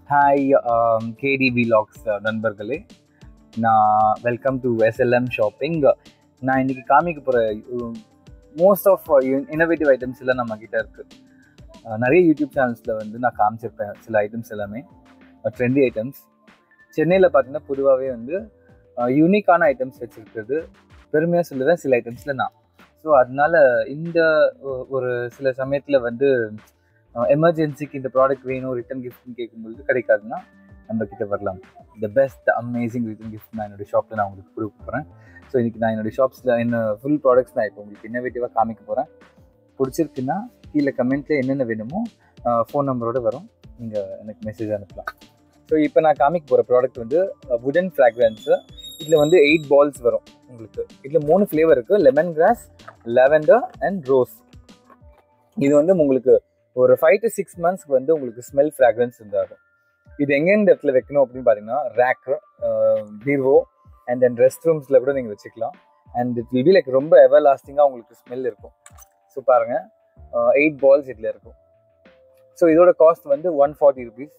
Hi கேடி vlogs நண்பர்களே, நான் welcome to SLM shopping. நான் இன்னைக்கு காமிக்க போகிற மோஸ்ட் ஆஃப் இன்னோவேட்டிவ் ஐட்டம்ஸ் எல்லாம் நம்ம கிட்ட இருக்குது. நிறைய யூடியூப் சேனல்ஸில் வந்து நான் காமிச்சிருப்பேன் சில ஐட்டம்ஸ் எல்லாமே ட்ரெண்டி ஐட்டம்ஸ். சென்னையில் பார்த்தீங்கன்னா பொதுவாகவே வந்து யூனிக்கான ஐட்டம்ஸ் வச்சுருக்கிறது பெருமையாக சொல்லுவேன் சில ஐட்டம்ஸில் நான். ஸோ அதனால இந்த ஒரு சில சமயத்தில் வந்து எமர்ஜென்சிக்கு இந்த ப்ராடக்ட் வேணும் ரிட்டன் கிஃப்ட்னு கேட்கும்போது கிடைக்காதுன்னா நம்ம கிட்ட வரலாம். The best amazing return gift நான் என்னுடைய ஷாப்பில் நான் உங்களுக்கு கொடுக்க போகிறேன். ஸோ இன்றைக்கி நான் என்னுடைய ஷாப்ஸில் என்ன ஃபுல் ப்ராடக்ட்ஸ் நான் இப்போ உங்களுக்கு இன்னோவேட்டிவாக காமிக்க போகிறேன். பிடிச்சிருக்குன்னா கீழே கமெண்ட்டில் என்னென்ன வேணுமோ ஃபோன் நம்பரோடு வரும், நீங்கள் எனக்கு மெசேஜ் அனுப்பலாம். ஸோ இப்போ நான் காமிக்க போகிற ப்ராடக்ட் வந்து வுடன் ஃப்ராக்ரன்ஸு. இதில் வந்து 8 பால்ஸ் வரும் உங்களுக்கு. இதில் 3 ஃப்ளேவர் இருக்குது, lemon grass, lavender and rose. இது வந்து உங்களுக்கு ஒரு 5 to 6 monthஸ்க்கு வந்து உங்களுக்கு ஸ்மெல் ஃப்ராக்ரன்ஸ் இருந்தாகும். இது எங்கே இந்த இடத்துல வைக்கணும் அப்படின்னு பார்த்தீங்கன்னா ரேக்கு, பீர்வோ அண்ட் தென் ரெஸ்ட் ரூம்ஸில் கூட நீங்கள் வச்சுக்கலாம். And it will be like ரொம்ப எவர் லாஸ்டிங்காக உங்களுக்கு ஸ்மெல் இருக்கும். ஸோ பாருங்கள், 8 பால்ஸ் இதில் இருக்கும். ஸோ இதோட காஸ்ட் வந்து 140 rupees.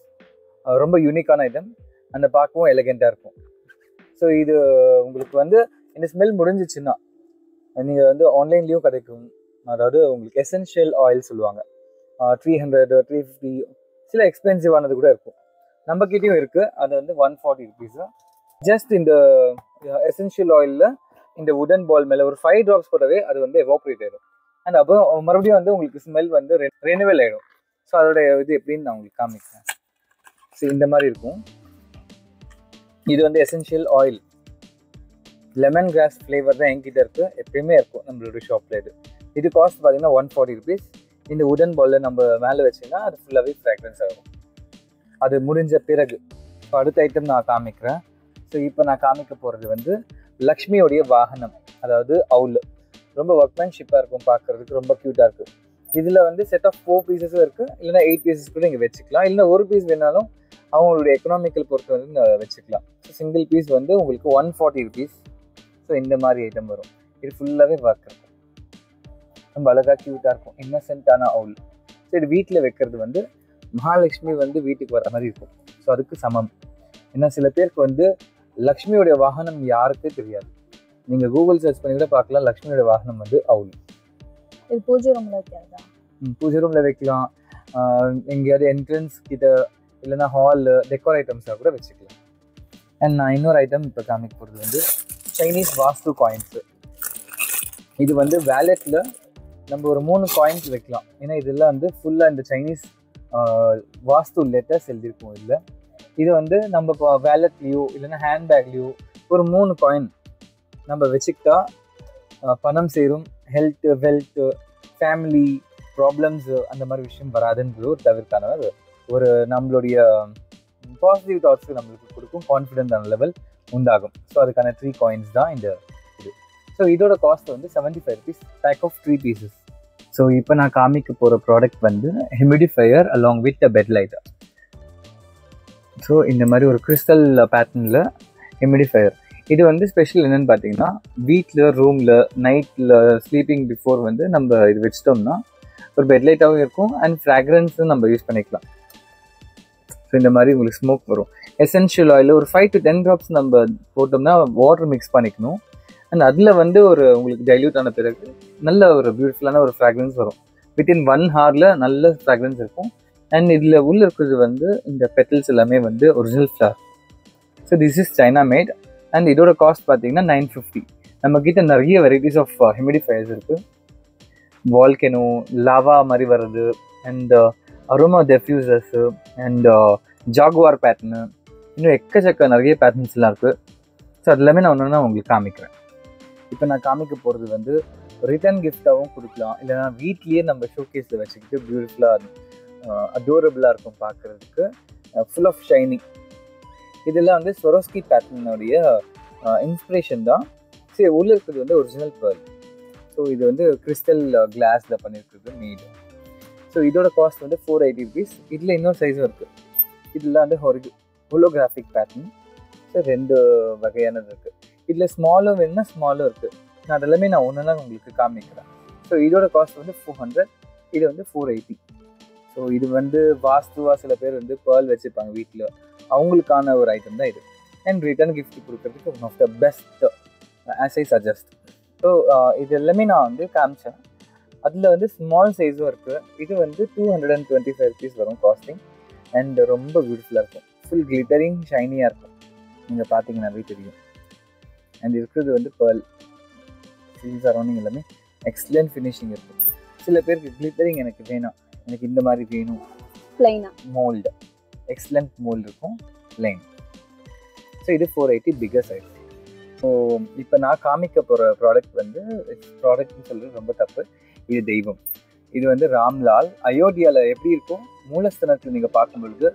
ரொம்ப யூனிக்கான ஐட்டம், அந்த பார்க்கவும் எலகெண்ட்டாக இருக்கும். ஸோ இது உங்களுக்கு வந்து இந்த ஸ்மெல் முடிஞ்சிச்சுன்னா நீங்கள் வந்து ஆன்லைன்லேயும் கிடைக்கும். அதாவது உங்களுக்கு எசென்ஷியல் ஆயில் சொல்லுவாங்க, 300 350, சில எக்ஸ்பென்சிவானது கூட இருக்கும். நம்ம கிட்டேயும் இருக்குது, அது வந்து 140 rupees. ஜஸ்ட் இந்த எசென்ஷியல் ஆயிலில் இந்த வுடன் பால் மேலே ஒரு 5 drops போடவே அது வந்து எவாப்ரேட் ஆகிடும். அண்ட் அப்போ மறுபடியும் வந்து உங்களுக்கு ஸ்மெல் வந்து ரெனுவல் ஆகிடும். ஸோ அதோட இது எப்படின்னு நான் உங்களுக்கு காமிக்கிறேன். ஸோ இந்த மாதிரி இருக்கும். இது வந்து essential oil, lemon grass flavour தான் என்கிட்ட இருக்குது, எப்பயுமே இருக்கும் நம்மளோட ஷாப்பில். இது காஸ்ட் பார்த்தீங்கன்னா 140 rupees. இந்த வுடன் பாலில் நம்ம மேலே வச்சிங்கன்னா அது ஃபுல்லாகவே ஃப்ராக்ரன்ஸ் ஆகும். அது முடிஞ்ச பிறகு இப்போ அடுத்த ஐட்டம் நான் காமிக்கிறேன். ஸோ இப்போ நான் காமிக்க போகிறது வந்து லக்ஷ்மியோடைய வாகனம், அதாவது அவுல். ரொம்ப ஒர்க்மேன்ஷிப்பாக இருக்கும், பார்க்குறதுக்கு ரொம்ப க்யூட்டாக இருக்குது. இதில் வந்து செட் ஆஃப் 4 பீசஸும் இருக்குது, இல்லைனா 8 பீசஸ் கூட நீங்கள் வச்சுக்கலாம். இல்லைனா ஒரு பீஸ் வேணாலும் அவங்களுடைய எக்கனாமிக்கல் பொறுத்து வந்து வச்சுக்கலாம். ஸோ சிங்கிள் பீஸ் வந்து உங்களுக்கு 140 rupees. ஸோ இந்த மாதிரி ஐட்டம் வரும். இது ஃபுல்லாகவே ஒர்க் இருக்கும், ரொம்ப அழகாக க்யூட்டாக இருக்கும், இன்னசென்ட்டான அவுல். ஸோ இது வீட்டில் வைக்கிறது வந்து மகாலட்சுமி வந்து வீட்டுக்கு வர மாதிரி இருக்கும். ஸோ அதுக்கு சமம். ஏன்னா சில பேருக்கு வந்து லக்ஷ்மியோடைய வாகனம் யாருக்கே தெரியாது. நீங்கள் கூகுள் சர்ச் பண்ணி கூட பார்க்கலாம், லக்ஷ்மியோட வாகனம் வந்து அவுல். இது பூஜை ரூமில் வைக்கிறதா? பூஜை ரூமில் வைக்கலாம், எங்கேயாவது என்ட்ரன்ஸ் கிட்ட, இல்லைன்னா ஹாலு, டெக்கோர் ஐட்டம்ஸாக கூட வச்சுக்கலாம். அண்ட் நான் இன்னொரு ஐட்டம் இப்போ காமிக்க போகிறது வந்து சைனீஸ் வாஸ்து காயின்ஸு. இது வந்து வேலெட்டில் நம்ம ஒரு 3 காயின்ஸ் வைக்கலாம். ஏன்னா இதெல்லாம் வந்து ஃபுல்லாக இந்த சைனீஸ் வாஸ்து லெட்டர்ஸ் எழுதியிருக்கும் இதில். இது வந்து நம்ம இப்போ வேலெட்லேயோ இல்லைன்னா ஹேண்ட்பேக்லேயோ ஒரு 3 காயின் நம்ம வச்சுக்கிட்டா பணம் சேரும், ஹெல்த்து, வெல்த்து, ஃபேமிலி ப்ராப்ளம்ஸு அந்த மாதிரி விஷயம் வராதுன்றது ஒரு தவிர்க்கான ஒரு நம்மளுடைய பாசிட்டிவ் தாட்ஸுக்கு நம்மளுக்கு கொடுக்கும், கான்ஃபிடென்டான லெவல் உண்டாகும். ஸோ அதுக்கான 3 காயின்ஸ் தான் இந்த இது. ஸோ இதோட காஸ்ட் வந்து 75 rupees, pack of 3 pieces. So இப்போ நான் காமிக்க போகிற ப்ராடக்ட் வந்து humidifier along with a bed lighter. So இந்த மாதிரி ஒரு கிறிஸ்டல் பேட்டர்னில் ஹியூமிடிஃபையர். இது வந்து ஸ்பெஷல் என்னென்னு பார்த்தீங்கன்னா, வீட்டில், ரூமில், நைட்டில் ஸ்லீப்பிங் பிஃபோர் வந்து நம்ம இது வச்சிட்டோம்னா ஒரு பெட் லைட்டாகவும் இருக்கும் அண்ட் ஃப்ராக்ரன்ஸும் நம்ம யூஸ் பண்ணிக்கலாம். ஸோ இந்த மாதிரி உங்களுக்கு ஸ்மோக் வரும். எசென்ஷியல் ஆயில் ஒரு 5 to 10 drops நம்ம போட்டோம்னா வாட்டர் மிக்ஸ் பண்ணிக்கணும். அண்ட் அதில் வந்து ஒரு உங்களுக்கு டைல்யூட் ஆன பிறகு நல்ல ஒரு பியூட்டிஃபுல்லான ஒரு ஃப்ராக்ரன்ஸ் வரும். வித்தின் 1 hour நல்ல ஃப்ராக்ரன்ஸ் இருக்கும். அண்ட் இதில் உள்ள இருக்கிறது வந்து இந்த பெட்டல்ஸ் எல்லாமே வந்து original flower. So this is China mat. And இதோட காஸ்ட் பார்த்தீங்கன்னா 950. நம்மக்கிட்ட நிறைய வெரைட்டிஸ் ஆஃப் ஹியூமிடிஃபையர்ஸ் இருக்குது. வால்கனோ, லாவா மாதிரி வர்றது, and aroma diffusers, and jaguar pattern, இன்னும் எக்கச்சக்க நிறைய பேட்டர்ன்ஸ்லாம் இருக்குது. ஸோ அது எல்லாமே நான் ஒன்று உங்களுக்கு காமிக்கிறேன். இப்போ நான் காமிக்க போகிறது வந்து ரிட்டன் கிஃப்டாகவும் கொடுக்கலாம், இல்லைனா வீட்லேயே நம்ம ஷோகேஸில் வச்சுக்கிட்டு பியூட்டிஃபுல்லாக அடோரபிளாக இருக்கும் பார்க்குறதுக்கு, ஃபுல் ஆஃப் ஷைனிங். இதெல்லாம் வந்து ஸ்வரோஸ்கி பேட்டர்னுடைய இன்ஸ்பிரேஷன் தான். சரி, உள்ளே இருக்கிறது வந்து ஒரிஜினல் பேர்ல். ஸோ இது வந்து கிறிஸ்டல் கிளாஸில் பண்ணியிருக்கிறது மீடு. ஸோ இதோட காஸ்ட் வந்து 480 rupees. இதில் இன்னொரு சைஸும் இருக்குது. இதில் வந்து ஹோலோகிராஃபிக் பேட்டர்ன். ஸோ 2 வகையானது இருக்குது. இதில் ஸ்மாலும் வேணும்னா ஸ்மாலும் இருக்குது. நான் அதெல்லாமே நான் ஒன்றுனா உங்களுக்கு காமிக்கிறேன். ஸோ இதோட காஸ்ட் வந்து 400, இது வந்து 480. ஸோ ஸோ இது வந்து வாஸ்துவா சில பேர் வந்து பேர்ல் வச்சுருப்பாங்க வீட்டில், அவங்களுக்கான ஒரு ஐட்டம் தான் இது. அண்ட் ரிட்டர்ன் கிஃப்ட் கொடுக்கறதுக்கு one of the best as I suggest. So இது எல்லாமே நான் வந்து காமிச்சேன். அதில் வந்து ஸ்மால் சைஸும் இருக்குது. இது வந்து 225 rupees வரும் காஸ்டிங். அண்ட் ரொம்ப பியூட்டிஃபுல்லாக இருக்கும், ஃபுல் கிளிட்டரிங் ஷைனியாக இருக்கும், நீங்கள் பார்த்தீங்கன்னாவே தெரியும். அண்ட் இருக்கிறது வந்து பேர்ல் ஃபுல் சரௌண்டிங் எல்லாமே எக்ஸலண்ட் ஃபினிஷிங் இருக்கும். சில பேருக்கு கிளிட்டரிங் எனக்கு வேணாம், எனக்கு இந்த மாதிரி வேணும், பிளைனா மோல்டு எக்ஸலண்ட் மோல்டு இருக்கும், பிளைன். ஸோ இது 480 பிக்கர் சைஸ். ஸோ இப்போ நான் காமிக்க போகிற ப்ராடக்ட் வந்து ப்ராடக்ட்னு சொல்கிறது ரொம்ப தப்பு. இது தெய்வம். இது வந்து ராம்லால். அயோத்தியாவில் எப்படி இருக்கும், மூலஸ்தனத்தில் நீங்கள் பார்க்கும் பொழுது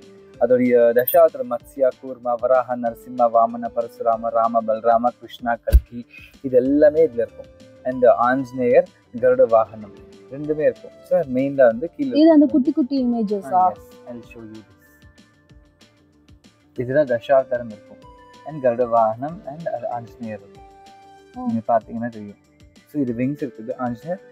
அதோடைய தசாவதார மத்ஸ்யா, கூர்மா, வராக, நரசிம்மா, வாமன, பரசுராம, ராம, பல்ராம, கிருஷ்ணா, கல்கி, இது எல்லாமே இதில் இருக்கும். அண்ட் ஆஞ்சநேயர், கருட வாகனம் ரெண்டுமே இருக்கும். ஸோ மெயினில் வந்து கீழே இது அந்த குட்டி குட்டி இமேஜஸா? இதுதான் தசாவதாரம் இருக்கும். அண்ட் கருட வாகனம் அண்ட் ஆஞ்சநேயர் இருக்கும். நீங்கள் பார்த்தீங்கன்னா தெரியும். ஸோ இது விங்ஸ் இருக்குது, ஆஞ்சநேயர்,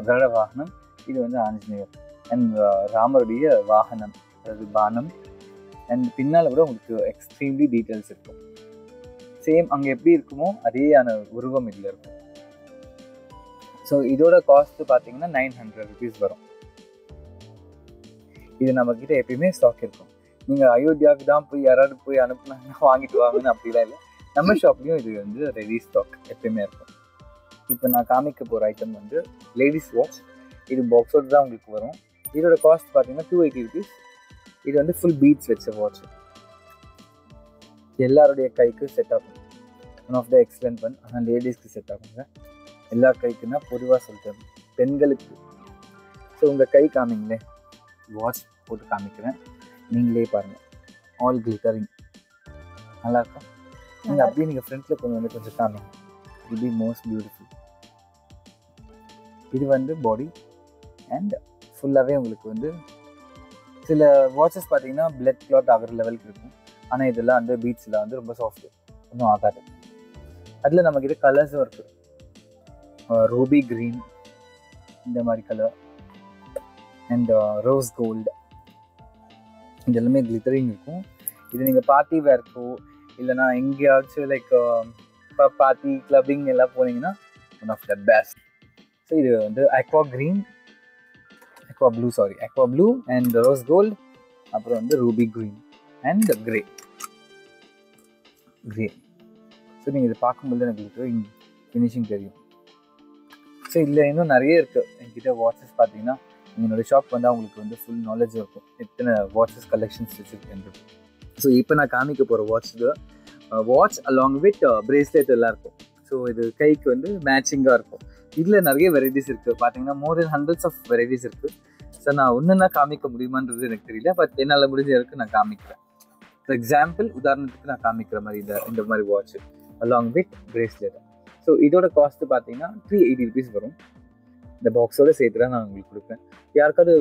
கருட வாகனம். இது வந்து ஆஞ்சநேயர் அண்ட் ராமருடைய வாகனம், அதாவது பானம். அண்ட் பின்னால் கூட உங்களுக்கு எக்ஸ்ட்ரீம்லி டீட்டெயில்ஸ் இருக்கும். சேம் அங்கே எப்படி இருக்குமோ அதேயான உருவம் இதில் இருக்கும். ஸோ இதோட காஸ்ட் பார்த்தீங்கன்னா 900 rupees வரும். இது நம்மக்கிட்ட எப்பயுமே ஸ்டாக் இருக்கும். நீங்கள் அயோத்தியாவுக்கு தான் போய் யாராவது போய் அனுப்புனாங்கன்னா வாங்கிட்டு வாங்கன்னு அப்படிலாம் இல்லை. நம்ம ஷாப்லேயும் இது வந்து ரெடி ஸ்டாக் எப்பயுமே இருக்கும். இப்போ நான் காமிக்க போகிற ஐட்டம் வந்து லேடிஸ் வாட்ச். இது பாக்ஸோடு தான் உங்களுக்கு வரும். இதோட காஸ்ட் பார்த்தீங்கன்னா 280 rupees. இது வந்து ஃபுல் பீட்ஸ் வச்ச வாட்ச், எல்லாருடைய கைக்கு செட் ஆகும். One of the excellent one. ஆனால் லேடிஸ்க்கு செட் ஆகுங்க, எல்லா கைக்குன்னா பொதுவாக சொல்லிட்டேன், பெண்களுக்கு. ஸோ உங்கள் கை காமிங்களே, வாட்ச் போட்டு காமிக்கிறேன், நீங்களே பாருங்கள். ஆல் கிளிட்டரிங் நல்லா இருக்கும். நீங்கள் அப்படியே நீங்கள் ஃப்ரண்ட்டில் கொஞ்சம் காமிங்க. It be most beautiful. இது வந்து பாடி அண்ட் ஃபுல்லாகவே உங்களுக்கு வந்து சில வாட்சஸ் பார்த்தீங்கன்னா பிளட் கிளாட் ஆகிற லெவலுக்கு இருக்கும். ஆனால் இதெல்லாம் வந்து பீட்ஸில் வந்து ரொம்ப சாஃப்ட், ஒன்றும் ஆகாது. அதில் நம்மக்கிட்ட கலர்ஸும் இருக்குது. ரூபி க்ரீன் இந்த மாதிரி கலர் அண்ட் ரோஸ் கோல்டு, இது எல்லாமே கிளிட்டரிங் இருக்கும். இது நீங்கள் பார்ட்டி வேர்க்கோ இல்லைனா எங்கேயாச்சும் லைக் பார்ட்டி கிளப்பிங் எல்லாம் போனீங்கன்னா one of the best. So இது வந்து aqua blue and rose gold, அப்புறம் வந்து ruby green and grey. So நீங்கள் இதை பார்க்கும்போது எனக்கு ஃபினிஷிங் தெரியும். ஸோ இதில் இன்னும் நிறைய இருக்குது. என்கிட்ட வாட்சஸ் பார்த்தீங்கன்னா என்னோடய ஷாப் வந்தால் உங்களுக்கு வந்து ஃபுல் நாலேஜ் இருக்கும் எத்தனை வாட்சஸ் கலெக்ஷன்ஸ் வச்சுருக்கேன்றது. ஸோ இப்போ நான் காமிக்க போகிற வாட்ச் அலாங் வித் பிரேஸ்லெட் எல்லாம் இருக்கும். ஸோ இது கைக்கு வந்து மேட்சிங்காக இருக்கும். இதில் நிறைய வெரைட்டிஸ் இருக்குது. பார்த்தீங்கன்னா மோர் தென் ஹண்ட்ரட்ஸ் ஆஃப் வெரைட்டிஸ் இருக்குது. ஸோ நான் ஒன்றுன்னா காமிக்க முடியுமான்றது எனக்கு தெரியல, பட் என்னால் முடிஞ்ச வரைக்கும் நான் காமிக்கிறேன். ஃபார் எக்ஸாம்பிள் உதாரணத்துக்கு நான் காமிக்கிற மாதிரி இந்த மாதிரி watch along with bracelet. So இதோட காஸ்ட்டு பார்த்தீங்கன்னா 380 rupees வரும். இந்த பாக்ஸோடு சேர்த்து தான் நான் உங்களுக்கு கொடுப்பேன். யாருக்காவது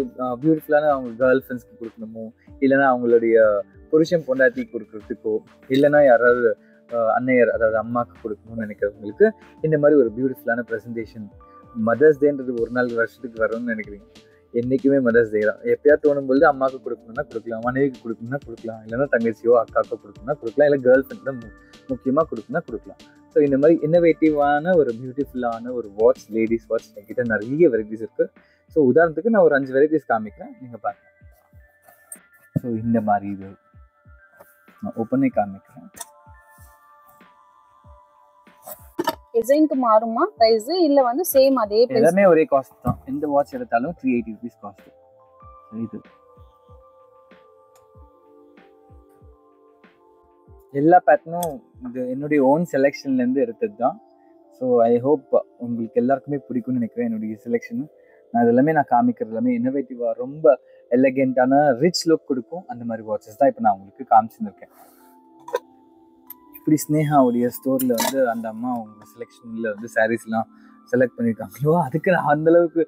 பியூட்டிஃபுல்லான அவங்க கேர்ள் ஃப்ரெண்ட்ஸ்க்கு கொடுக்கணுமோ, இல்லைனா அவங்களுடைய புருஷன் பொண்டாட்டி கொடுக்குறதுக்கோ, இல்லைனா யாராவது அன்னையர் அதாவது அம்மாவுக்கு கொடுக்கணும்னு நினைக்கிறவங்களுக்கு இந்த மாதிரி ஒரு பியூட்டிஃபுல்லான ப்ரெசன்டேஷன். மதர்ஸ் டேன்றது ஒரு நாள் வருஷத்துக்கு வரும்னு நினைக்கிறீங்க, என்றைக்குமே மதர்ஸ் டே தான். எப்போயாவது தோணும்போது அம்மாவுக்கு கொடுக்கணும்னா கொடுக்கலாம், மனைவிக்கு கொடுக்கணும்னா கொடுக்கலாம், இல்லைனா தங்கச்சியோ அக்காக்கோ கொடுக்கணும்னா கொடுக்கலாம், இல்லை கேர்ள் ஃப்ரெண்ட் தான் முக்கியமாக கொடுக்கணும்னா கொடுக்கலாம். ஸோ இந்த மாதிரி இன்னோவேட்டிவான ஒரு பியூட்டிஃபுல்லான ஒரு வாட்ச், லேடிஸ் வாட்ச் என்கிட்ட நிறைய வெரைட்டிஸ் இருக்குது. ஸோ உதாரணத்துக்கு நான் ஒரு 5 வெரைட்டிஸ் காமிக்கிறேன், நீங்கள் பாருங்கள். ஸோ இந்த மாதிரி இது நான் ஓப்பனே காமிக்கிறேன். டிசைனுக்கு மாறுமா பிரைஸ், இல்ல வந்து சேம் அதே பிரைஸ்? எல்லாமே ஒரே காஸ்ட் தான். எந்த வாட்ச் எடுத்தாலும் 380 rupees காஸ்ட். இது எல்லா பேட்டர்னும் இது என்னுடைய ஓன் செலெக்ஷன்லேருந்து எடுத்தது தான். ஸோ ஐ ஹோப் உங்களுக்கு எல்லாருக்குமே பிடிக்கும்னு நினைக்கிறேன் என்னுடைய செலெக்ஷனு. நான் இதெல்லாமே நான் காமிக்கிறது எல்லாமே இன்னோவேட்டிவாக ரொம்ப எலகென்ட்டான ரிச் லுக் கொடுக்கும். அந்த மாதிரி வாட்சஸ் தான் இப்போ நான் உங்களுக்கு காமிச்சுருக்கேன். இப்படி ஸ்னேகாவுடைய ஸ்டோரில் வந்து அந்த அம்மா அவங்க செலெக்ஷனில் வந்து சாரீஸ்லாம் செலக்ட் பண்ணியிருக்காங்களோ, அதுக்கு நான் அந்தளவுக்கு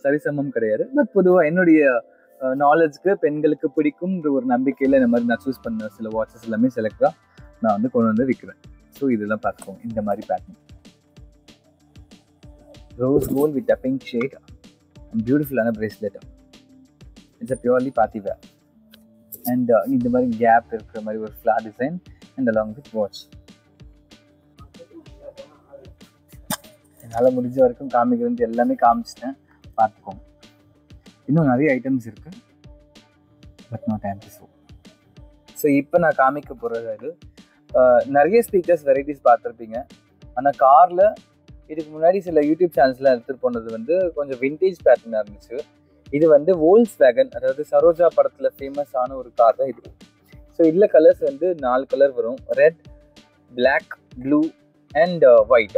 சரிசமம் கிடையாது. பட் பொதுவாக என்னுடைய நாலேஜ்க்கு பெண்களுக்கு பிடிக்கும்ன்ற ஒரு நம்பிக்கையில் இந்த மாதிரி நான் சூஸ் பண்ண சில வாட்சஸ் எல்லாமே செலக்டாக நான் வந்து கொண்டு வந்து விற்கிறேன். ஸோ இதெல்லாம் பார்த்துக்கோங்க. இந்த மாதிரி pattern rose gold with a pink shade, பியூட்டிஃபுல்லான bracelet. It's a purely party wear. And இந்த மாதிரி கேப் இருக்கிற மாதிரி ஒரு flower design and along with watch. என்னால் முடிஞ்ச வரைக்கும் காமிக்கிறது எல்லாமே காமிச்சிட்டேன், பார்த்துக்கோங்க. இன்னும் நிறைய ஐட்டம்ஸ் இருக்குது, but not time to show. So இப்போ நான் காமிக்க போகிறது அது நிறைய ஸ்பீக்கர்ஸ் வெரைட்டிஸ் பார்த்துருப்பீங்க. ஆனால் காரில் இதுக்கு முன்னாடி சில யூடியூப் சேனல்ஸ்லாம் எடுத்துகிட்டு போனது வந்து கொஞ்சம் விண்டேஜ் பேட்டர்னாக இருந்துச்சு. இது வந்து வோல்க்ஸ்வேகன், அதாவது சரோஜா படத்தில் ஃபேமஸான ஒரு கார் தான் இது. ஸோ இதில் கலர்ஸ் வந்து 4 கலர் வரும், red, black, blue and white.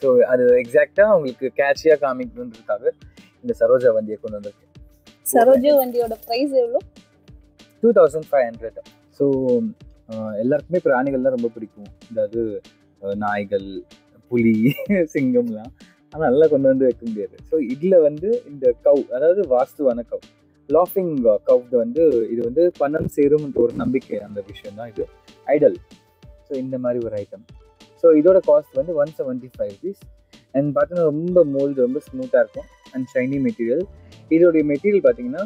So அது எக்ஸாக்டாக உங்களுக்கு கேட்சியாக காமிக்கணுன்றதுக்காக இந்த சரோஜா வண்டியை கொண்டு வந்திருக்கு. சரோஜா வண்டியோட ப்ரைஸ் எவ்வளோ? 2500. ஸோ எல்லாருக்குமே பிராணிகள் தான் ரொம்ப பிடிக்கும், அதாவது நாய்கள், புலி, சிங்கம்லாம். ஆனால் நல்லா கொண்டு வந்து வைக்க முடியாது. ஸோ இதில் வந்து இந்த கவ், அதாவது வாஸ்துவான கவ், லாஃபிங் கவ் வந்து இது வந்து பணம் சேரும்ன்ற ஒரு நம்பிக்கை, அந்த விஷயம் தான் இது ஐடல். ஸோ இந்த மாதிரி ஒரு ஐட்டம். ஸோ இதோட காஸ்ட் வந்து 175 rupees. அண்ட் பார்த்தீங்கன்னா ரொம்ப மோல்டு ரொம்ப ஸ்மூத்தாக இருக்கும் அண்ட் ஷைனி மெட்டீரியல். இதோடைய மெட்டீரியல் பார்த்தீங்கன்னா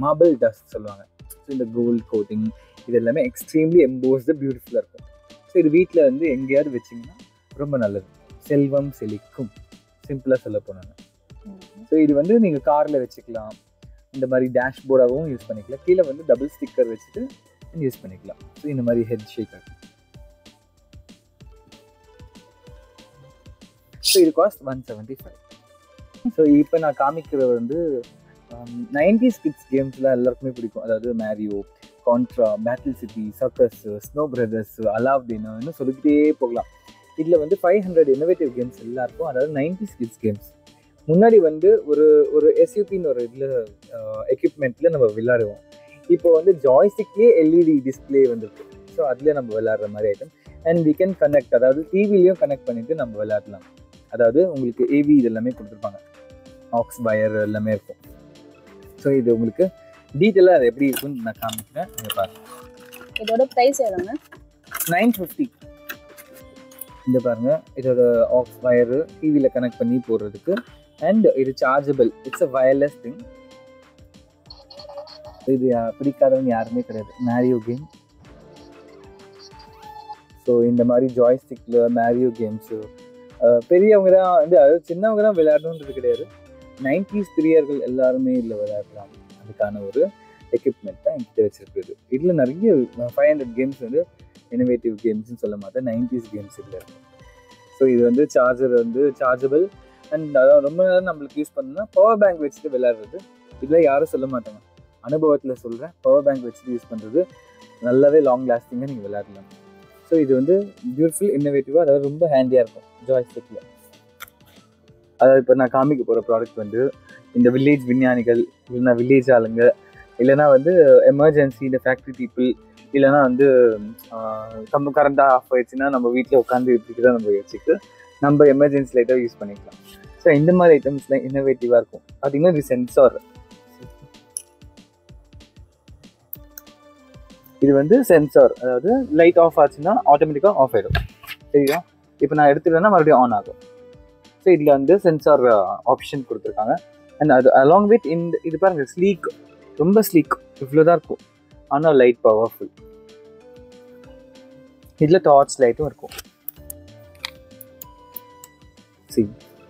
மார்பிள் டஸ்ட் சொல்லுவாங்க. ஸோ இந்த கோல்ட் கோட்டிங் இது எல்லாமே எக்ஸ்ட்ரீம்லி எம்போஸ்டு பியூட்டிஃபுல்லாக இருக்கும். ஸோ இது வீட்டில் வந்து எங்கேயாவது வச்சிங்கன்னா ரொம்ப நல்லது, செல்வம் செழிக்கும், சிம்பிளாக சொல்ல போனாங்க. ஸோ இது வந்து நீங்கள் காரில் வச்சுக்கலாம், இந்த மாதிரி டேஷ்போர்டாகவும் யூஸ் பண்ணிக்கலாம், கீழே வந்து டபுள் ஸ்டிக்கர் வச்சுட்டு யூஸ் பண்ணிக்கலாம். ஸோ இந்த மாதிரி ஹெட் ஷேக்கர். ஸோ இது காஸ்ட் 175. ஸோ இப்போ நான் காமிக்கிறது வந்து 90s கிட்ஸ் கேம்ஸ்லாம் எல்லாருக்குமே பிடிக்கும், அதாவது Mario, contra, battle city, circus, snow brothers, Alauddin, இன்னும் சொல்லிக்கிட்டே போகலாம். இதில் வந்து 500 இன்னோவேட்டிவ் கேம்ஸ் எல்லாருக்கும், அதாவது 90s கிட்ஸ் கேம்ஸ். முன்னாடி வந்து ஒரு எஸ்யூபின்னு ஒரு இதில் எக்யூப்மெண்ட்டில் நம்ம விளையாடுவோம். இப்போ வந்து ஜாய்ஸ்டிக்லேயே எல்இடி டிஸ்பிளே வந்துருக்கு. ஸோ அதில் நம்ம விளையாடுற மாதிரி item. And we can connect, அதாவது டிவிலையும் கனெக்ட் பண்ணிவிட்டு நம்ம விளையாடலாம். அதாவது உங்களுக்கு ஏவி இது எல்லாமே கொடுத்துருப்பாங்க, ஆக்ஸ் வயர் எல்லாமே இருக்கும். ஸோ இது உங்களுக்கு டீட்டெயிலாக அது எப்படி இருக்குன்னு நான் காமிக்கிறேன், நீங்கள் பாருங்க. இதோட ப்ரைஸ் எவ்வளோங்க? 950. இந்த பாருங்கள், இதோட ஆக்ஸ் வயரு டிவியில் கனெக்ட் பண்ணி போடுறதுக்கு. அண்ட் இது chargeable, it's a wireless thing. இது பிடிக்காதவங்க யாருமே கிடையாது, மேரியோ கேம். ஸோ இந்த மாதிரி ஜாய்ஸ்டிக்கில் மேரியோ கேம்ஸு பெரியவங்க தான் வந்து, அதாவது சின்னவங்க தான் விளையாடணுன்றது கிடையாது, 90s பிரியர்கள் எல்லாருமே இதில் விளையாடலாம். அதுக்கான ஒரு எக்யூப்மெண்ட் தான் என்கிட்ட வச்சுருக்குது. இதில் நிறைய 500 கேம்ஸ் வந்து இன்னோவேட்டிவ் கேம்ஸ்ன்னு சொல்ல மாட்டேன், 90s கேம்ஸ் இதில் இருக்கும். ஸோ இது வந்து சார்ஜர் வந்து சார்ஜபிள். அண்ட் அதான் ரொம்ப நேரம் நம்மளுக்கு யூஸ் பண்ணணும்னா பவர் பேங்க் வச்சுட்டு விளையாடுறது இதில் யாரும் சொல்ல மாட்டாங்க, அனுபவத்தில் சொல்கிறேன். பவர் பேங்க் வச்சுட்டு யூஸ் பண்ணுறது நல்லாவே லாங் லாஸ்டிங்காக நீங்கள் விளையாடலாம். ஸோ இது வந்து பியூட்டிஃபுல், இன்னோவேட்டிவாக, அதாவது ரொம்ப ஹேண்டியாக இருக்கும் ஜாய்ஸ்டிக்கில். அதாவது இப்போ நான் காமிக்க போகிற ப்ராடக்ட் வந்து இந்த வில்லேஜ் விஞ்ஞானிகள், இல்லைனா வில்லேஜ் ஆளுங்க, இல்லைனா வந்து எமர்ஜென்சி இந்த ஃபேக்ட்ரி பீப்புள், இல்லைனா வந்து கரண்ட்டாக ஆஃப் ஆயிடுச்சுன்னா நம்ம வீட்டில் உட்காந்து இப்படி தான் நம்ம வச்சுட்டு நம்ம எமர்ஜென்சி லைட்டாக யூஸ் பண்ணிக்கலாம். ஸோ இந்த மாதிரி ஐட்டம்ஸ்லாம் இன்னோவேட்டிவாக இருக்கும். பார்த்தீங்கன்னா இது சென்சார், இது வந்து சென்சார், அதாவது லைட் ஆஃப் ஆச்சுன்னா ஆட்டோமேட்டிக்காக ஆஃப் ஆகிடும். சரியா? இப்போ நான் எடுத்துட்டேன்னா மறுபடியும் ஆன் ஆகும். ஸோ இதில் வந்து சென்சார் ஆப்ஷன் கொடுத்துருக்காங்க. அண்ட் அது அலாங் வித் இந்த இது பாருங்கள், ஸ்லீக், ரொம்ப ஸ்லீக், இவ்வளோ தான் இருக்கும். ஆனால் லைட் பவர்ஃபுல். இதில் டார்ச் லைட்டும் இருக்கும்.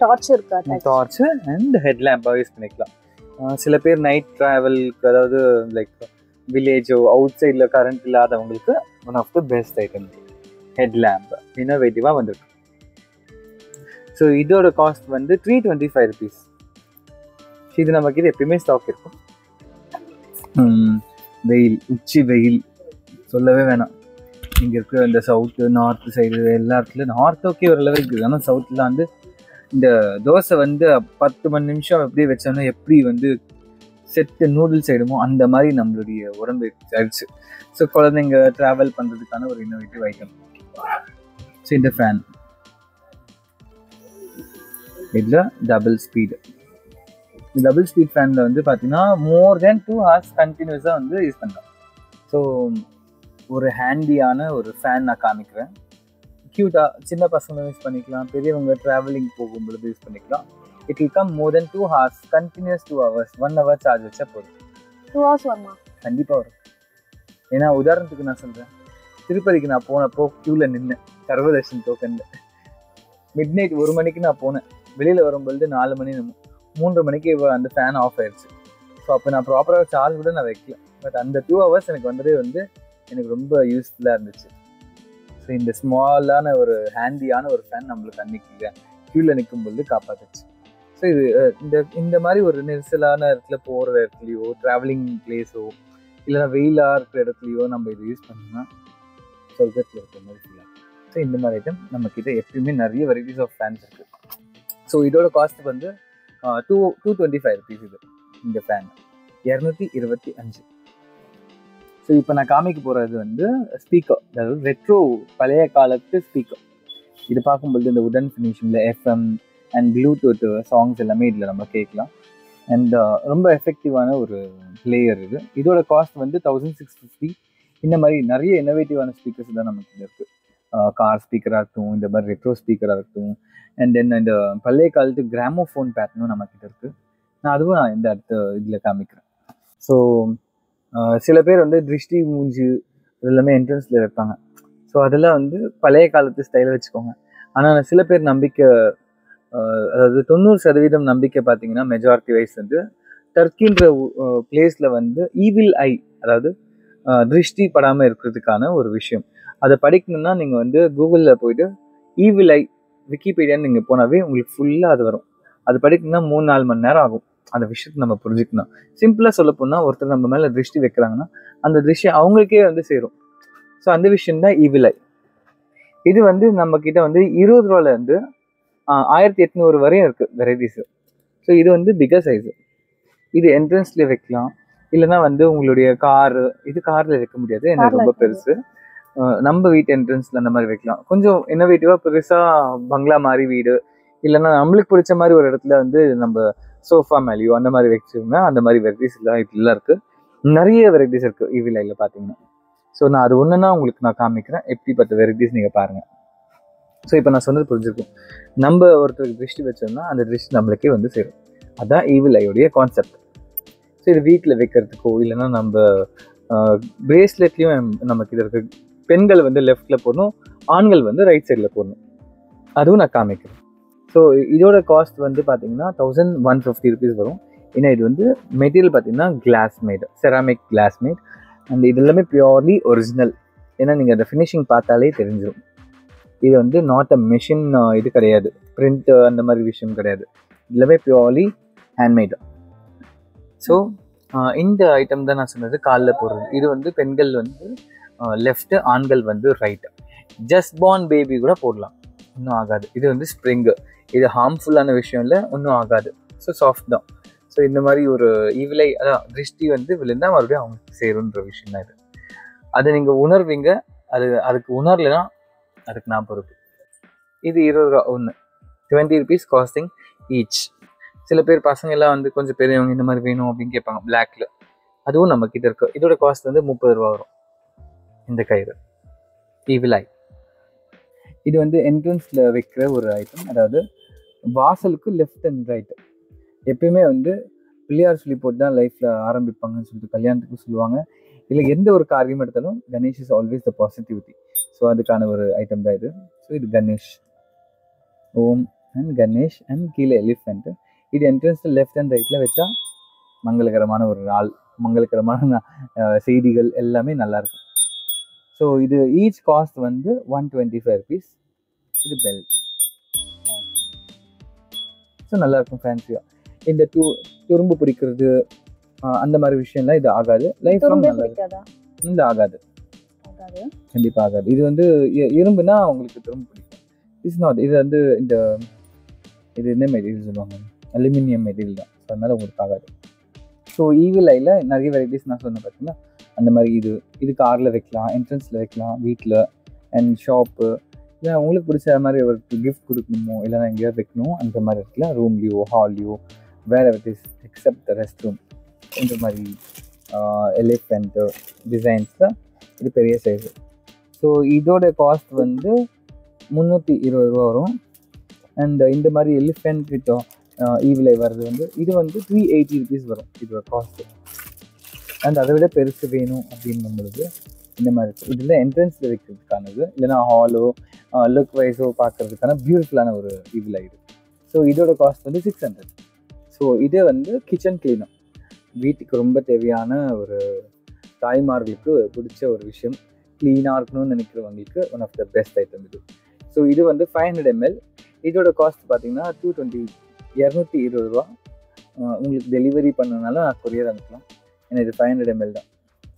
டார்ச் இருக்கா? டார்ச் அண்ட் ஹெட் லேம்பாக யூஸ் பண்ணிக்கலாம். சில பேர் நைட் ட்ராவலுக்கு, அதாவது லைக் வில்லேஜோ அவுட் சைடில் கரண்ட் இல்லாதவங்களுக்கு one of the best item head lamp, இன்னோவேட்டிவாக வந்துருக்கு. ஸோ இதோட காஸ்ட் வந்து 325 rupees. இது நமக்கு இது எப்பயுமே ஸ்டாக் இருக்கும். வெயில், உச்சி வெயில் சொல்லவே வேணாம். இங்கே இருக்கிற இந்த சவுத்து நார்த்து சைடு எல்லா இடத்துல, நார்த் ஓகே ஓரளவு இருக்குது, ஆனால் சவுத்தில் வந்து இந்த தோசை வந்து 10 மணி நிமிஷம் அப்படியே வச்சோன்னா எப்படி வந்து செட்டு நூடுல்ஸ் ஆகிடுமோ அந்த மாதிரி நம்மளுடைய உடம்பு ஆயிடுச்சு. ஸோ குழந்தைங்க ட்ராவல் பண்ணுறதுக்கான ஒரு இன்னோவேட்டிவ் ஐட்டம். ஸோ இந்த ஃபேன் இதில் டபுள் ஸ்பீடு. இந்த டபுள் ஸ்பீட் ஃபேனில் வந்து பார்த்தீங்கன்னா மோர் தென் 2 hours கண்டினியூஸாக வந்து யூஸ் பண்ணலாம். ஸோ ஒரு ஹேண்டியான ஒரு ஃபேன் நான் காமிக்கிறேன். க்யூட்டாக சின்ன பசங்க யூஸ் பண்ணிக்கலாம், பெரியவங்க ட்ராவலிங் போகும்பொழுது யூஸ் பண்ணிக்கலாம். It will come more than 2 hours, continuous 2 hours, 1 hour charge வச்சா போதும். 2 hours வருமா? கண்டிப்பாக வரும். ஏன்னா உதாரணத்துக்கு நான் சொல்கிறேன், திருப்பதிக்கு நான் போனப்போ க்யூவில் நின்னேன் சர்வதர்ஷன் டோக்கனில். மிட் நைட் 1 மணிக்கு நான் போனேன். வெளியில் வரும்பொழுது 4 மணி 3 மணிக்கு அந்த ஃபேன் ஆஃப் ஆயிடுச்சு. ஸோ அப்போ நான் ப்ராப்பராக சார்ஜ் கூட நான் வைக்கல. பட் அந்த 2 hours எனக்கு வந்ததே எனக்கு ரொம்ப யூஸ்ஃபுல்லாக இருந்துச்சு. ஸோ இந்த ஸ்மாலான ஒரு ஹேண்டியான ஒரு ஃபேன் நம்மளுக்கு அன்னைக்கு க்யூவில் நிற்கும் பொழுது காப்பாற்றுச்சு. ஸோ இது இந்த மாதிரி ஒரு நெரிசலான இடத்துல போகிற இடத்துலையோ, ட்ராவலிங் பிளேஸோ, இல்லைனா வெயிலாக இருக்கிற இடத்துலையோ நம்ம இது யூஸ் பண்ணோம்னா சொர்க்கத்தில் இருக்கிற மாதிரி ஃபீல் ஆகும். ஸோ இந்த மாதிரி ஐட்டம் நம்மக்கிட்ட எப்பயுமே நிறைய வெரைட்டிஸ் ஆஃப் ஃபேன்ஸ் இருக்குது. ஸோ இதோட காஸ்ட் 225 rupees. இது இந்த ஃபேன் 225. ஸோ இப்போ நான் காமிக்க போகிறது ஸ்பீக்கர், அதாவது ரெட்ரோ பழைய காலத்து ஸ்பீக்கர். இது பார்க்கும்பொழுது இந்த உடன் ஃபினிஷிங்கில் எஃப்எம் அண்ட் ப்ளூடூத் சாங்ஸ் எல்லாமே இதில் நம்ம கேட்கலாம். அண்ட் ரொம்ப எஃபெக்டிவான ஒரு பிளேயர் இது. இதோட காஸ்ட் 1650. இந்த மாதிரி நிறைய இன்னோவேட்டிவான ஸ்பீக்கர்ஸ் தான் நமக்கு இருக்குது. கார் ஸ்பீக்கராக இருக்கட்டும், இந்த மாதிரி ரெட்ரோ ஸ்பீக்கராக இருக்கட்டும், அண்ட் தென் இந்த பழைய காலத்து கிராமோஃபோன் பேட்டர்னும் நம்மக்கிட்ட இருக்குது. நான் இந்த அடுத்த இதில் காமிக்கிறேன். ஸோ சில பேர் திருஷ்டி மூஞ்சி இதெல்லாமே என்ட்ரன்ஸில் வைப்பாங்க. ஸோ அதெல்லாம் பழைய காலத்து ஸ்டைலில் வச்சுக்கோங்க. ஆனால் சில பேர் நம்பிக்கை, அதாவது 90% நம்பிக்கை பார்த்தீங்கன்னா மெஜாரிட்டி வைஸ் டர்க்கின்ற பிளேஸில் ஈவில் ஐ, அதாவது திருஷ்டி படாமல் இருக்கிறதுக்கான ஒரு விஷயம். அதை படிக்கணும்னா நீங்கள் கூகுளில் போயிட்டு ஈவில் ஐ விக்கிபீடியான்னு நீங்கள் போனாவே உங்களுக்கு ஃபுல்லாக அது வரும். அது படிக்கணும்னா 3-4 மணி நேரம் ஆகும். அந்த விஷயத்தை நம்ம புரிஞ்சுக்கணும். சிம்பிளாக சொல்ல போனால், ஒருத்தர் நம்ம மேலே திருஷ்டி வைக்கிறாங்கன்னா அந்த திருஷ்டி அவங்களுக்கே சேரும். ஸோ அந்த விஷயம்தான் ஈவில் ஐ. இது நம்மக்கிட்ட 20 ரூபாலேருந்து 1800 வரையும் இருக்குது வெரைட்டிஸு. ஸோ இது பிகர் சைஸு. இது என்ட்ரன்ஸ்லேயே வைக்கலாம், இல்லைனா உங்களுடைய காரு, இது காரில் வைக்க முடியாது, எனக்கு ரொம்ப பெருசு. நம்ம வீட்டு என்ட்ரன்ஸில் அந்த மாதிரி வைக்கலாம். கொஞ்சம் இன்னோவேட்டிவாக பெருசாக பங்களா மாதிரி வீடு, இல்லைன்னா நம்மளுக்கு பிடிச்ச மாதிரி ஒரு இடத்துல நம்ம சோஃபா மேலேயோ அந்த மாதிரி வச்சோம்னா அந்த மாதிரி வெரைட்டிஸ் எல்லாம் இதெல்லாம் இருக்குது. நிறைய வெரைட்டிஸ் இருக்குது ஈவில் ஐயில் பார்த்தீங்கன்னா. ஸோ நான் அது ஒன்றுனா உங்களுக்கு நான் காமிக்கிறேன், எப்படிப்பட்ட வெரைட்டிஸ் நீங்கள் பாருங்கள். ஸோ இப்போ நான் சொன்னது புரிஞ்சிருக்கும். நம்ம ஒருத்தருக்கு திருஷ்டி வச்சோம்னா அந்த திருஷ்டி நம்மளுக்கே சேரும். அதுதான் ஈவில் ஐயோடைய கான்செப்ட். ஸோ இது வீட்டில் வைக்கிறதுக்கோ, இல்லைன்னா நம்ம பிரேஸ்லெட்லேயும் நமக்கு இது இருக்குது. பெண்கள் லெஃப்டில் போடணும், ஆண்கள் ரைட் சைடில் போடணும். அதுவும் நான் காமிக்கிறேன். ஸோ இதோட காஸ்ட் பார்த்தீங்கன்னா 1150 rupees வரும். ஏன்னா இது மெட்டீரியல் பார்த்தீங்கன்னா glass made, ceramic glass made. And இது எல்லாமே பியூர்லி ஒரிஜினல். ஏன்னா நீங்கள் அந்த ஃபினிஷிங் பார்த்தாலே தெரிஞ்சிடும். இது நாட் அ மிஷின், இது கிடையாது, பிரிண்ட் அந்த மாதிரி விஷயம் கிடையாது. எல்லாமே பியூர்லி ஹேண்ட்மேட். ஸோ இந்த ஐட்டம் தான் நான் சொன்னது, காலில் போடுறது. இது பெண்கள் லெஃப்ட்டு, ஆண்கள் ரைட்டு. ஜஸ்ட் பார்ன் பேபி கூட போடலாம், ஒன்றும் ஆகாது. இது ஸ்ப்ரிங்கு, இது ஹார்ம்ஃபுல்லான விஷயம் இல்லை, ஒன்றும் ஆகாது. ஸோ சாஃப்ட் தான். ஸோ இந்த மாதிரி ஒரு ஈவிலை, அதான் திருஷ்டி விழுந்தா மறுபடியும் அவங்களுக்கு சேருன்ற விஷயம் தான் இது. அதை நீங்கள் உணர்வீங்க. அதுக்கு உணரலைன்னா அதுக்கு நான் பொறுப்பு. இது 20 ரூபா ஒன்று, 20 rupees காஸ்டிங் ஈச். சில பேர் பசங்க எல்லாம் கொஞ்சம் பெரியவங்க இந்த மாதிரி வேணும் அப்படின்னு கேட்பாங்க பிளாக்ல. அதுவும் நம்ம கிட்ட இருக்கு. இதோட காஸ்ட் 30 ரூபா வரும். இந்த கயிறு ஈவில் ஐ. இது என்ட்ரன்ஸில் வைக்கிற ஒரு ஐட்டம். அதாவது வாசலுக்கு லெஃப்ட் அண்ட் ரைட்டு. எப்பயுமே பிள்ளையார் சொல்லி போட்டு தான் லைஃப்பில் ஆரம்பிப்பாங்கன்னு சொல்லிட்டு கல்யாணத்துக்கு சொல்லுவாங்க. இல்லை எந்த ஒரு காரியம் எடுத்தாலும் Ganesh is always the positivity. So அதுக்கான ஒரு ஐட்டம் தான் இது. ஸோ இது கணேஷ், ஓம் அண்ட் கணேஷ் அண்ட் கீழே எலிஃபெண்ட். இது என்ட்ரன்ஸில் லெஃப்ட் அண்ட் ரைட்டில் வச்சா மங்களகரமான ஒரு நாள், மங்களகரமான செய்திகள் எல்லாமே நல்லாயிருக்கும். ஸோ இது ஈச் காஸ்ட் 125 rupees. இது பெல். ஸோ நல்லாயிருக்கும் ஃபேன்சியாக. இந்த துரும்பு பிடிக்கிறது அந்த மாதிரி விஷயம்லாம் இது ஆகாது. லைஃப் லாங் நல்லா இந்த ஆகாது, கண்டிப்பாக ஆகாது. இது இரும்புனா உங்களுக்கு துரும்பு பிடிக்கும். It's not. இது இந்த இது என்ன மெட்டீரியல் சொல்லுவாங்க, அலுமினியம் மெட்டீரியல் தான். ஸோ அதனால் உங்களுக்கு ஆகாது. ஸோ ஈவில் ஐயில் நிறைய வெரைட்டிஸ் நான் சொன்னேன் பார்த்தீங்கன்னா, அந்த மாதிரி இது காரில் வைக்கலாம், என்ட்ரன்ஸில் வைக்கலாம், வீட்டில் அண்ட் ஷாப்பு, இல்லை உங்களுக்கு பிடிச்ச மாதிரி ஒரு கிஃப்ட் கொடுக்கணுமோ, இல்லைனா எங்கேயாவது வைக்கணும் அந்த மாதிரி இருக்குல்ல, ரூம்லேயோ ஹால்லையோ, வேறு வெரைட்டிஸ் எக்ஸப்ட் ரெஸ்ட் ரூம். இந்த மாதிரி எலிஃபெண்ட்டு டிசைன்ஸில் இது பெரிய சைஸு. ஸோ இதோட காஸ்ட் 320 ரூபா வரும். அண்ட் இந்த மாதிரி எலிஃபெண்ட் வித் ஈவில் வர்றது வந்து இது வந்து 380 rupees வரும் இதோட காஸ்ட்டு. அண்ட் அதை விட பெருசு வேணும் அப்படின்னும் பொழுது இந்த மாதிரி இருக்குது. இதில் என்ட்ரன்ஸில் வைக்கிறதுக்கானது, இல்லைனா ஹாலோ லுக் வைஸோ பார்க்கறதுக்கான பியூட்டிஃபுல்லான ஒரு ஈவில் இது. ஸோ இதோட காஸ்ட் வந்து 600. ஸோ இது வந்து கிச்சன் கிளீனர், வீட்டுக்கு ரொம்ப தேவையான ஒரு தாய்மார்களுக்கு பிடிச்ச ஒரு விஷயம், க்ளீனாக இருக்கணும்னு நினைக்கிறவங்களுக்கு one of the best item இது. ஸோ இது வந்து 500 ml. இதோட காஸ்ட் பார்த்தீங்கன்னா 220 ரூபா. உங்களுக்கு டெலிவரி பண்ணனால நான் கொரியர் அனுப்பலாம், ஏன்னா இது 500 ml தான்.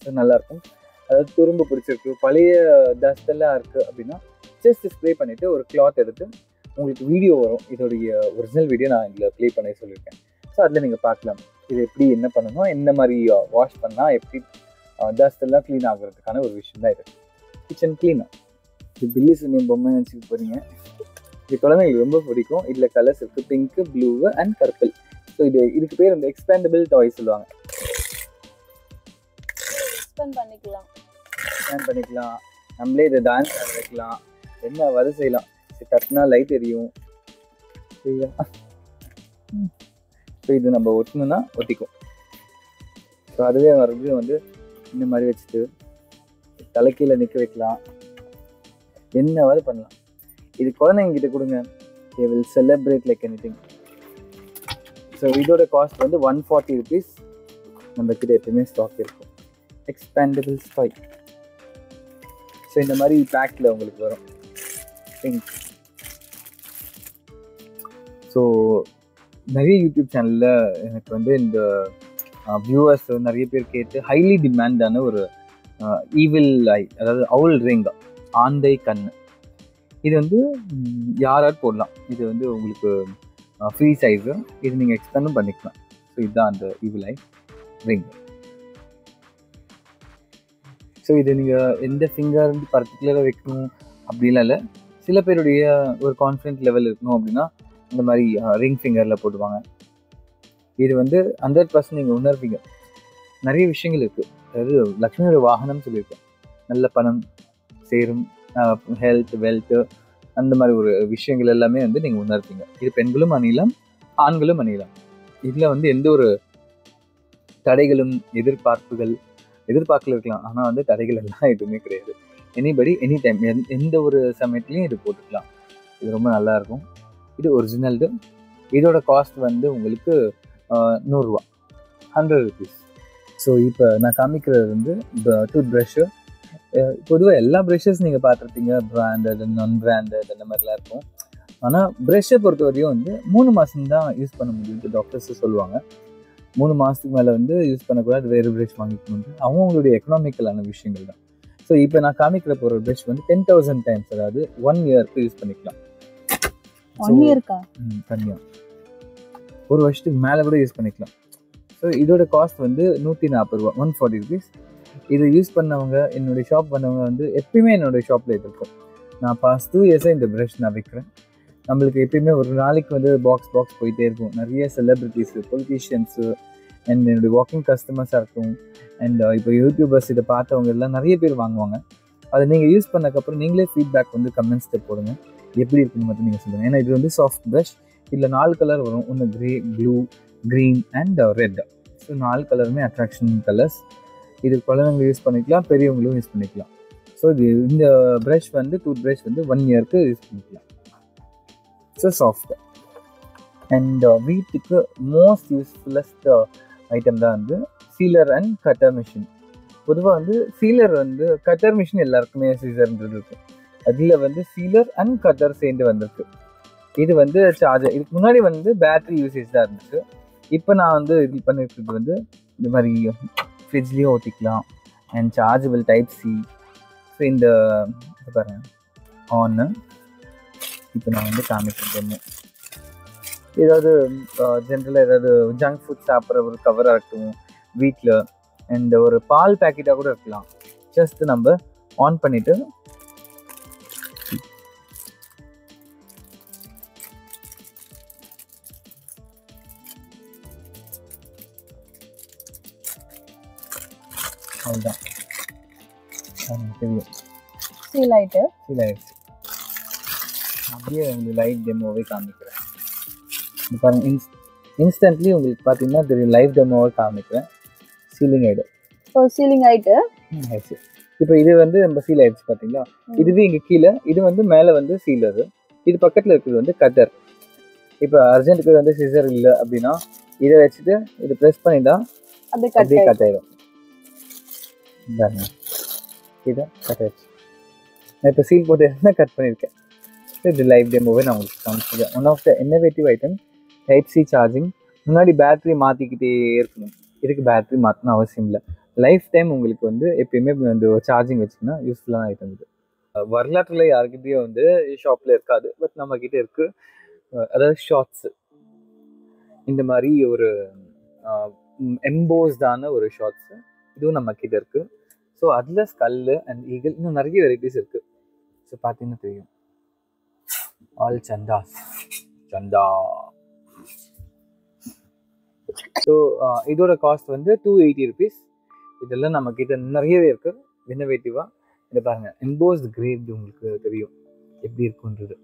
ஸோ நல்லாயிருக்கும். அதாவது துரும்பு பிடிச்சிருக்கு, பழைய டஸ்ட் எல்லாம் இருக்குது அப்படின்னா ஜஸ்ட் ஸ்ப்ரே பண்ணிவிட்டு ஒரு கிளாத் எடுத்து உங்களுக்கு வீடியோ வரும், இதோடைய ஒரிஜினல் வீடியோ நான் இதில் ப்ளே பண்ண சொல்லியிருக்கேன். ஸோ அதில் நீங்கள் பார்க்கலாம் இது எப்படி என்ன பண்ணணும், என்ன மாதிரி வாஷ் பண்ணால் எப்படி டஸ்ட் எல்லாம் க்ளீன் ஆகுறதுக்கான ஒரு விஷயம் தான் இது கிச்சன் கிளீனர். இது பில்லி சுனியம் பொம்மை நினச்சிட்டு போகிறீங்க. இது குழந்தைங்களுக்கு ரொம்ப பிடிக்கும். இதில் கலர்ஸ் இருக்குது, pink, blue and purple. So இதுக்கு பேர் வந்து எக்ஸ்பேண்டபிள் டாய் சொல்லுவாங்க. எக்ஸ்பேண்ட் பண்ணிக்கலாம், நம்மளே இதை டான்ஸ் ஆட வைக்கலாம், என்ன வரை செய்யலாம். தட்டினா லைட் எரியும். ஸோ இது நம்ம ஒட்டணும்னா ஒட்டிக்கும். ஸோ அதுவே மறுபடியும் வந்து இந்த மாதிரி வச்சுட்டு தலைக்கீழே நிற்க வைக்கலாம், என்னவாது பண்ணலாம். இது குழந்தைங்கிட்ட கொடுங்க, they will celebrate like anything. So இதோட காஸ்ட் வந்து 140 rupees. நம்ம கிட்ட எப்பயுமே ஸ்டாக் இருக்கும். எக்ஸ்பேண்டபிள் ஸ்டாய். ஸோ இந்த மாதிரி பேக்கில் உங்களுக்கு வரும் பிங்க். ஸோ நிறைய யூடியூப் சேனலில் எனக்கு வந்து இந்த வியூவர்ஸ் நிறைய பேர் கேட்டு ஹைலி டிமாண்டான ஒரு ஈவில் ஐ, அதாவது அவுல் ரிங், ஆந்தை கண். இது வந்து யாராவது போடலாம். இது வந்து உங்களுக்கு ஃப்ரீ சைஸு, இது நீங்கள் எக்ஸ்பேண்டும் பண்ணிக்கலாம். ஸோ இதுதான் அந்த ஈவில் ஐ ரிங். ஸோ இது நீங்கள் எந்த ஃபிங்கர் வந்து பர்டிகுலராக வைக்கணும் அப்படிலாம் இல்லை. சில பேருடைய ஒரு கான்ஃபிடென்ட் லெவல் இருக்கணும் அப்படின்னா இந்த மாதிரி ரிங் ஃபிங்கரில் போடுவாங்க. இது வந்து 100% நீங்கள் உணர்வீங்க. நிறைய விஷயங்கள் இருக்குது. அதாவது லக்ஷ்மியோட வாகனம் சொல்லியிருக்கேன். நல்ல பணம் சேரும், ஹெல்த், வெல்த்து, அந்த மாதிரி ஒரு விஷயங்கள் எல்லாமே வந்து நீங்கள் உணர்வீங்க. இது பெண்களும் அணியலாம், ஆண்களும் அணியலாம். இதில் வந்து எந்த ஒரு தடைகளும் எதிர்பார்க்கல இருக்கலாம், ஆனால் வந்து தடைகள் எல்லாம் எதுவுமே கிடையாது. எனிபடி எனி டைம் எந்த ஒரு சமயத்துலையும் இது போட்டுக்கலாம். இது ரொம்ப நல்லாயிருக்கும். இது ஒரிஜினல்டு. இதோட காஸ்ட் வந்து உங்களுக்கு 100 ரூபா, 100 rupees. ஸோ இப்போ நான் காமிக்கிறது வந்து டூத் ப்ரஷ்ஷு. பொதுவாக எல்லா ப்ரஷஸ் நீங்கள் பார்த்துருப்பீங்க, பிராண்டட், நான் பிராண்டட் அந்த மாதிரிலாம் இருக்கும். ஆனால் ப்ரஷ்ஷை பொறுத்த வரையும் வந்து 3 மாதம் தான் யூஸ் பண்ண முடியும் டாக்டர்ஸு சொல்லுவாங்க. 3 மாதத்துக்கு மேலே வந்து யூஸ் பண்ணக்கூடாது, வேறு ப்ரஷ் வாங்கிக்கணும். அவங்களுடைய எக்கனாமிக்கலான விஷயங்கள் தான். ஸோ இப்போ நான் காமிக்கிற போகிற ப்ரஷ் வந்து 10,000 times, அதாவது 1 yearக்கு யூஸ் பண்ணிக்கலாம். 1 yearக்கா? தனியாக 1 வருஷத்துக்கு மேலே கூட யூஸ் பண்ணிக்கலாம். ஸோ இதோட காஸ்ட் வந்து 140 ரூபா, 140 rupees. இதை யூஸ் பண்ணவங்க, என்னுடைய ஷாப் பண்ணவங்க வந்து எப்பயுமே என்னுடைய ஷாப்பில் இது இருக்கும். நான் பாஸ்ட் 2 years இந்த ப்ரஷ் நான் விற்கிறேன். நம்மளுக்கு எப்பயுமே ஒரு நாளைக்கு வந்து பாக்ஸ் போயிட்டே இருக்கும். நிறைய செலிப்ரிட்டிஸு, பொலிட்டீஷியன்ஸு அண்ட் என்னுடைய வாக்கிங் கஸ்டமர்ஸாக இருக்கும். அண்ட் இப்போ யூடியூபர்ஸ் இதை பார்த்தவங்க எல்லாம் நிறைய பேர் வாங்குவாங்க. அதை நீங்கள் யூஸ் பண்ணக்கப்புறம் நீங்களே ஃபீட்பேக் வந்து கமெண்ட்ஸில் போடுங்க, எப்படி இருக்குன்னு மட்டும் நீங்கள் சொல்லுங்கள். ஏன்னா இது வந்து சாஃப்ட் ப்ரஷ். இதில் 4 கலர் வரும். ஒன்று grey, blue, green and red. So 4 கலருமே அட்ராக்ஷன் கலர்ஸ். இது குழந்தைங்க யூஸ் பண்ணிக்கலாம், பெரியவங்களும் யூஸ் பண்ணிக்கலாம். ஸோ இந்த ப்ரஷ் வந்து டூத் ப்ரஷ் வந்து 1 yearக்கு யூஸ் பண்ணிக்கலாம். ஸோ சாஃப்ட் அண்ட் வீட்டுக்கு மோஸ்ட் யூஸ்ஃபுல்லஸ்ட் ஐட்டம் தான் வந்து சீலர் அண்ட் கட்டர் மிஷின். பொதுவாக வந்து சீலர் வந்து, கட்டர் மிஷின் எல்லாருக்குமே சீசர்ன்றது இருக்கும். அதில் வந்து சீலர் அண்ட் கட்டர் சேர்ந்து வந்திருக்கு. இது வந்து சார்ஜர். இதுக்கு முன்னாடி வந்து பேட்ரி யூசேஜ் தான் இருந்துச்சு. இப்போ நான் வந்து இது பண்ணியிருக்கிறது வந்து இந்த மாதிரி ஃப்ரிட்ஜ்லேயும் ஓட்டிக்கலாம் and chargeable type C. So இந்த பாருங்க ஆன்னு இப்போ நான் வந்து காமிக்கிறேன். ஏதாவது ஜென்ரலாக ஏதாவது ஜங்க் ஃபுட் சாப்பிட்ற ஒரு கவராக இருக்கும் வீட்டில், அண்ட் ஒரு பால் பேக்கெட்டாக கூட இருக்கலாம். ஜஸ்ட் நம்ம ஆன் பண்ணிவிட்டு அவ்வளோதான், தெரியும். சீல் ஆயிடுச்சு. அப்படியே உங்களுக்கு லைட் டெமோவே காமிக்கிறேன். இது பாருங்க, இன்ஸ்டன்ட்லி உங்களுக்கு பார்த்தீங்கன்னா தெரியும், லைவ் டெமோவை காமிக்கிறேன். சீலிங் ஆகிடும். ஸோ சீலிங் ஆயிட்டு ஆயிடுச்சு. இப்போ இது வந்து நம்ம சீல் ஆயிடுச்சு பார்த்தீங்களா. இதுவே இங்கே கீழே, இது வந்து மேலே வந்து சீலரு, இது பக்கத்தில் இருக்கிறது வந்து கட்டர். இப்போ அர்ஜென்ட்டுக்கு வந்து சிசர் இல்லை அப்படின்னா இதை வச்சுட்டு இது ப்ரெஸ் பண்ணிட்டா அப்படியே கட் ஆயிடும். இதை கட் ஆயிடுச்சு. நான் இப்போ சீல் போட்டு என்ன கட் பண்ணியிருக்கேன். இது லைவ் டெமோவே நான் உங்களுக்கு காமிச்சிருக்கேன். One of the innovative item type C charging. முன்னாடி பேட்டரி மாற்றிக்கிட்டே இருக்கணும், இதுக்கு பேட்டரி மாற்றணும் அவசியம் இல்லை. லைஃப் டைம் உங்களுக்கு வந்து எப்பயுமே வந்து சார்ஜிங் வச்சுக்கினா யூஸ்ஃபுல்லான ஐட்டம் இது. வரலாற்றில் யாருக்கிட்டேயும் வந்து ஷாப்பில் இருக்காது, பட் நம்மக்கிட்ட இருக்குது. அதாவது ஷார்ட்ஸு, இந்த மாதிரி ஒரு எம்போஸ்டான ஒரு ஷார்ட்ஸு இதுவும் நம்மக்கிட்ட இருக்குது. ஸோ அதில் ஸ்கல்லு அண்ட் ஈகிள் இன்னும் நிறைய வெரைட்டிஸ் இருக்குது. ஸோ பார்த்தீங்கன்னா தெரியும், ஆல் சந்தா. ஸோ இதோட காஸ்ட் வந்து 280 rupees. இதெல்லாம் நம்மக்கிட்ட நிறையவே இருக்குது இன்னோவேட்டிவாக. இதை பாருங்கள், எம்போஸ்ட் கிரேட் உங்களுக்கு தெரியும் எப்படி இருக்குன்றது.